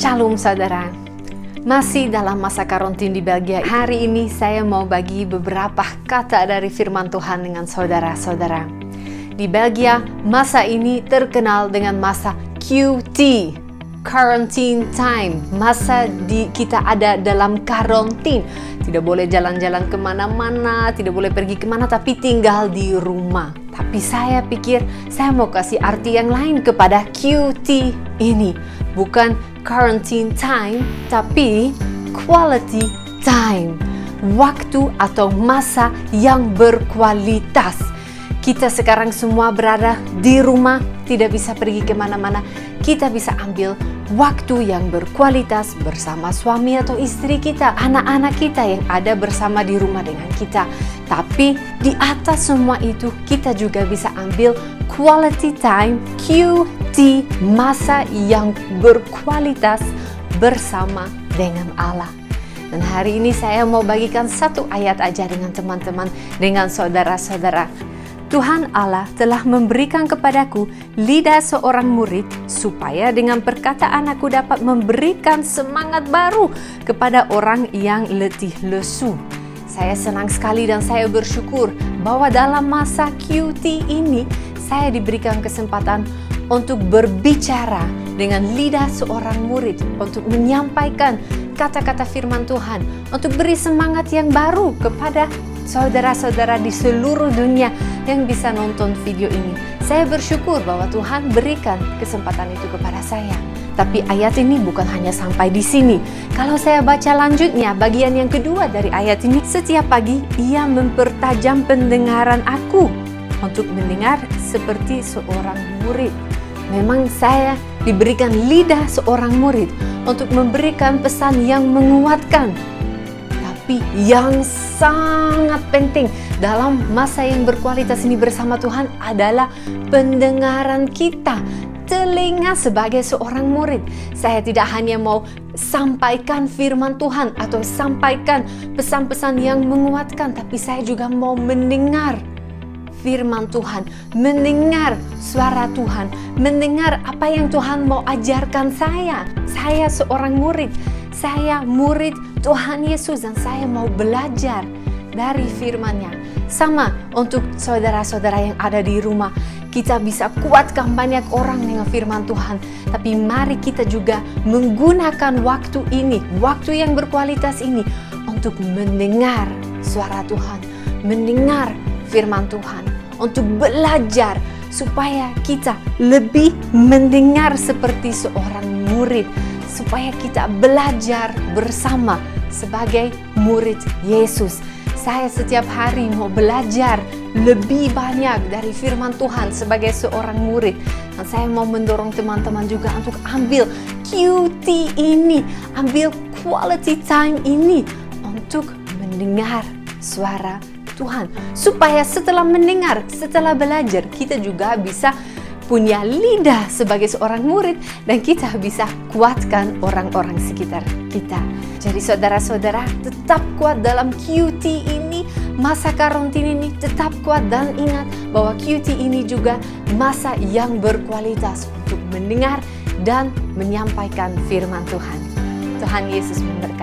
Shalom saudara, masih dalam masa karantina di Belgia. Hari ini saya mau bagi beberapa kata dari firman Tuhan dengan saudara-saudara. Di Belgia, masa ini terkenal dengan masa QT, Quarantine Time. Masa kita ada dalam karantin. Tidak boleh jalan-jalan kemana-mana, tidak boleh pergi kemana, tapi tinggal di rumah. Tapi saya pikir saya mau kasih arti yang lain kepada QT ini. Bukan quarantine time, tapi quality time. Waktu atau masa yang berkualitas. Kita sekarang semua berada di rumah, tidak bisa pergi kemana-mana. Kita bisa ambil waktu yang berkualitas bersama suami atau istri kita, anak-anak kita yang ada bersama di rumah dengan kita. Tapi di atas semua itu kita juga bisa ambil quality time, QT, masa yang berkualitas bersama dengan Allah. Dan hari ini saya mau bagikan satu ayat aja dengan teman-teman, dengan saudara-saudara. Tuhan Allah telah memberikan kepadaku lidah seorang murid supaya dengan perkataan aku dapat memberikan semangat baru kepada orang yang letih lesu. Saya senang sekali dan saya bersyukur bahwa dalam masa QT ini saya diberikan kesempatan untuk berbicara dengan lidah seorang murid, untuk menyampaikan kata-kata firman Tuhan, untuk beri semangat yang baru kepada saudara-saudara di seluruh dunia yang bisa nonton video ini. Saya bersyukur bahwa Tuhan berikan kesempatan itu kepada saya. Tapi ayat ini bukan hanya sampai di sini. Kalau saya baca lanjutnya, bagian yang kedua dari ayat ini, setiap pagi ia mempertajam pendengaran aku untuk mendengar seperti seorang murid. Memang saya diberikan lidah seorang murid untuk memberikan pesan yang menguatkan. Tapi yang sangat penting dalam masa yang berkualitas ini bersama Tuhan adalah pendengaran kita, telinga sebagai seorang murid. Saya tidak hanya mau sampaikan firman Tuhan atau sampaikan pesan-pesan yang menguatkan, tapi saya juga mau mendengar firman Tuhan, mendengar suara Tuhan, mendengar apa yang Tuhan mau ajarkan saya. Saya seorang murid. Saya murid Tuhan Yesus dan saya mau belajar dari firman-Nya. Sama untuk saudara-saudara yang ada di rumah. Kita bisa kuatkan banyak orang dengan firman Tuhan. Tapi mari kita juga menggunakan waktu ini, waktu yang berkualitas ini untuk mendengar suara Tuhan, mendengar firman Tuhan, untuk belajar supaya kita lebih mendengar seperti seorang murid. Supaya kita belajar bersama sebagai murid Yesus. Saya setiap hari mau belajar lebih banyak dari firman Tuhan sebagai seorang murid. Dan saya mau mendorong teman-teman juga untuk ambil QT ini, ambil quality time ini untuk mendengar suara Tuhan. Supaya setelah mendengar, setelah belajar, kita juga bisa punya lidah sebagai seorang murid dan kita bisa kuatkan orang-orang sekitar kita. Jadi saudara-saudara, tetap kuat dalam QT ini, masa karantina ini tetap kuat dan ingat bahwa QT ini juga masa yang berkualitas untuk mendengar dan menyampaikan firman Tuhan. Tuhan Yesus memberkati.